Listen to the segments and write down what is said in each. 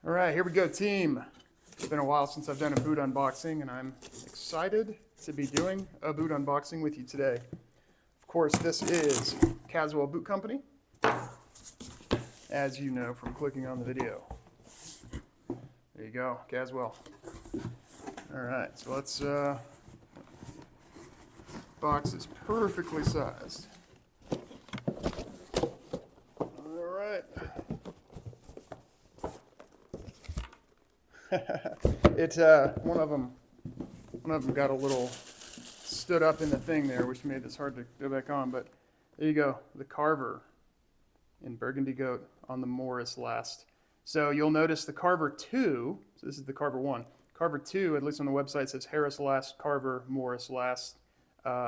All right, here we go, team. It's been a while since I've done a boot unboxing, and I'm excited to be doing a boot unboxing with you today. Of course, this is Caswell Boot Company, as you know from clicking on the video. There you go, Caswell. All right, so let's, box is perfectly sized. All right. One of them got a little stood up in the thing there, which made this hard to go back on, but there you go, the Carver in Burgundy Goat on the Morris last. So you'll notice the Carver 2, so this is the Carver 1. Carver 2, at least on the website, says Harris last, Carver, Morris last,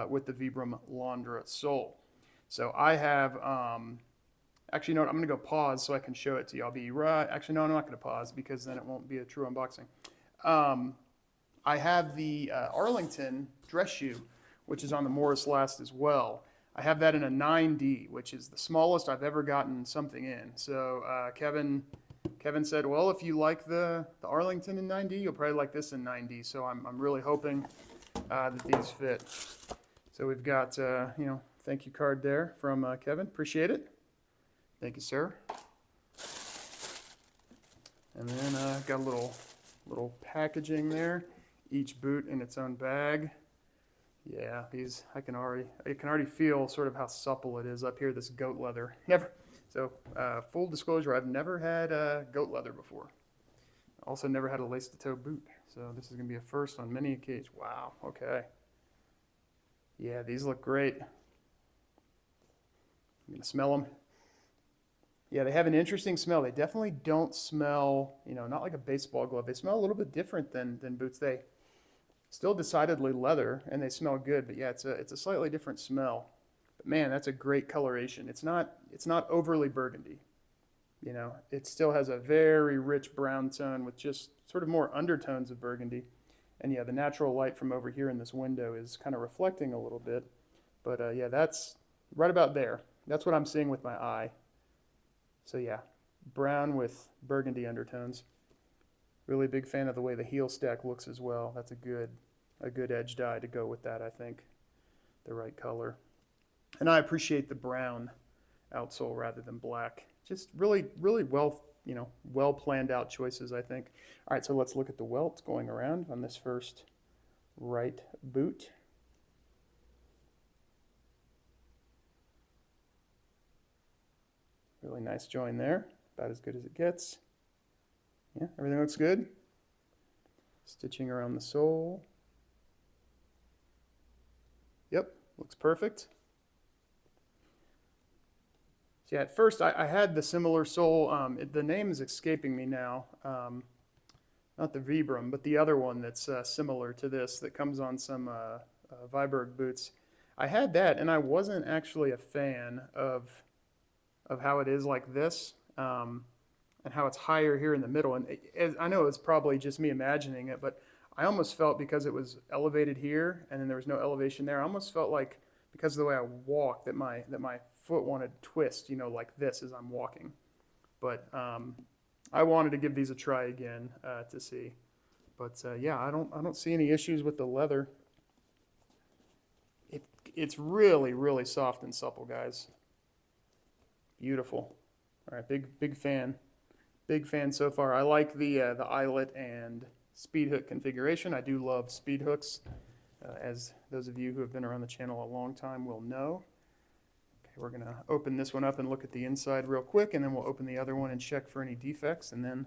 with the Vibram Londra sole. So I have, actually, you know what, I'm going to go pause so I can show it to you. I'll be right, actually, no, I'm not going to pause because then it won't be a true unboxing. I have the Arlington dress shoe, which is on the Morris last as well. I have that in a 9D, which is the smallest I've ever gotten something in. So Kevin said, well, if you like the Arlington in 9D, you'll probably like this in 9D. So I'm really hoping that these fit. So we've got, thank you card there from Kevin. Appreciate it. Thank you, sir. And then got a little packaging there. Each boot in its own bag. Yeah, these I can already feel sort of how supple it is up here. This goat leather. Full disclosure, I've never had goat leather before. Also, never had a lace-to-toe boot. So this is gonna be a first on many occasions. Wow. Okay. Yeah, these look great. I'm gonna smell them. Yeah, they have an interesting smell. They definitely don't smell, not like a baseball glove. They smell a little bit different than boots. They still decidedly leather, and they smell good. But yeah, it's a slightly different smell. But man, that's a great coloration. It's not overly burgundy. It still has a very rich brown tone with just sort of more undertones of burgundy. And yeah, the natural light from over here in this window is kind of reflecting a little bit. But yeah, that's right about there. That's what I'm seeing with my eye. So yeah, brown with burgundy undertones. Really big fan of the way the heel stack looks as well. That's a good edge dye to go with that, I think. The right color. And I appreciate the brown outsole rather than black. Just really well, well planned out choices, I think. All right, so let's look at the welts going around on this first right boot. Really nice join there, about as good as it gets. Yeah, everything looks good. Stitching around the sole. Yep, looks perfect. So yeah, at first I had the similar sole. The name is escaping me now. Not the Vibram, but the other one that's similar to this that comes on some Viberg boots. I had that, and I wasn't actually a fan of how it is like this, and how it's higher here in the middle. And I know it's probably just me imagining it, but I almost felt because it was elevated here and then there was no elevation there, I almost felt like because of the way I walk that my foot wanted to twist, like this as I'm walking. But I wanted to give these a try again to see. But yeah, I don't see any issues with the leather. It's really soft and supple, guys. Beautiful. All right, big fan. Big fan so far. I like the eyelet and speed hook configuration. I do love speed hooks, as those of you who have been around the channel a long time will know. Okay, we're gonna open this one up and look at the inside real quick, and then we'll open the other one and check for any defects, and then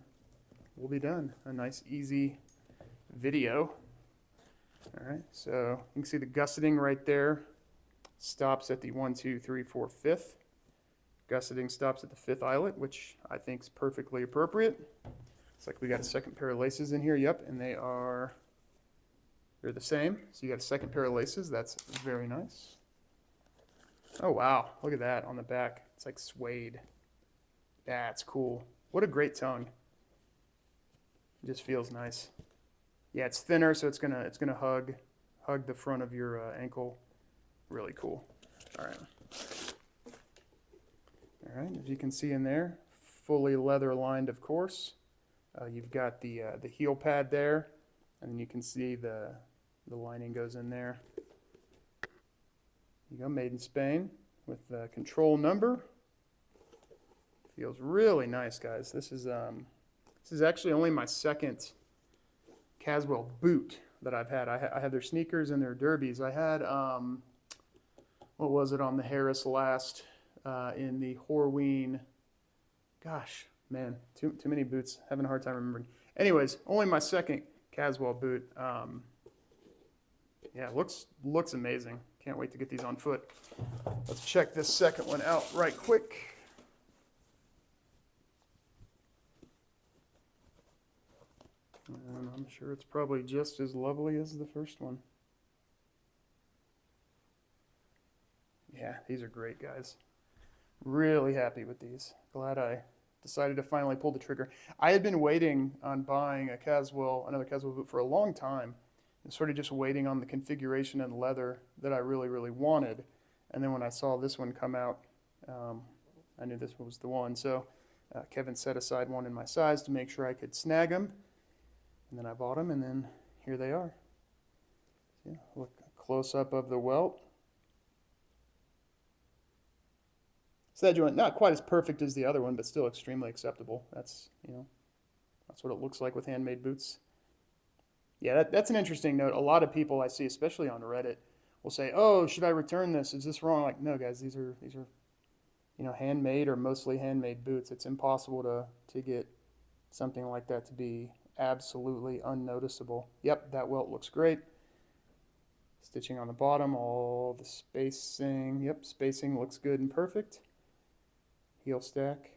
we'll be done. A nice, easy video. All right, so you can see the gusseting right there stops at the 1, 2, 3, 4, 5th. Gusseting stops at the 5th eyelet, which I think is perfectly appropriate. Looks like we got a second pair of laces in here. Yep, and they're the same. So you got a second pair of laces. That's very nice. Oh wow, look at that on the back. It's like suede. That's cool. What a great tone. It just feels nice. Yeah, it's thinner, so it's gonna hug the front of your ankle. Really cool. All right. All right, as you can see in there, fully leather lined, of course. You've got the heel pad there, and you can see the lining goes in there. You go, made in Spain with the control number. Feels really nice, guys. This is actually only my second Caswell boot that I've had. I had their sneakers and their derbies. I had what was it on the Harris last in the Horween. Gosh, man, too many boots. Having a hard time remembering. Anyways, only my second Caswell boot. Yeah, looks amazing. Can't wait to get these on foot. Let's check this second one out right quick. And I'm sure it's probably just as lovely as the first one. Yeah, these are great, guys. Really happy with these. Glad I decided to finally pull the trigger. I had been waiting on buying another Caswell boot for a long time, and sort of just waiting on the configuration and leather that I really, really wanted. And then when I saw this one come out, I knew this was the one. So Kevin set aside one in my size to make sure I could snag them. And then I bought them, and then here they are. See, look, close up of the welt. So that joint, not quite as perfect as the other one, but still extremely acceptable. That's what it looks like with handmade boots. Yeah, that's an interesting note. A lot of people I see, especially on Reddit, will say, "Oh, should I return this? Is this wrong?" Like, no, guys, these are handmade or mostly handmade boots. It's impossible to get something like that to be absolutely unnoticeable. Yep, that welt looks great. Stitching on the bottom, all the spacing. Yep, spacing looks good and perfect. Heel stack.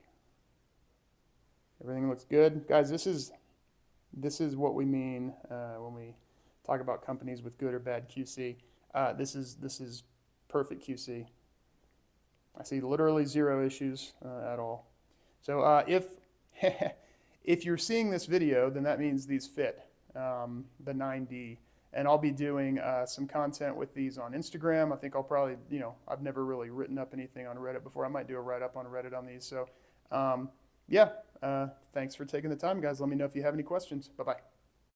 Everything looks good. Guys, this is what we mean when we talk about companies with good or bad QC. This is perfect QC. I see literally zero issues at all. So if you're seeing this video, then that means these fit, the 9D. And I'll be doing some content with these on Instagram. I think I'll probably, I've never really written up anything on Reddit before. I might do a write-up on Reddit on these. So, yeah, thanks for taking the time, guys. Let me know if you have any questions. Bye-bye.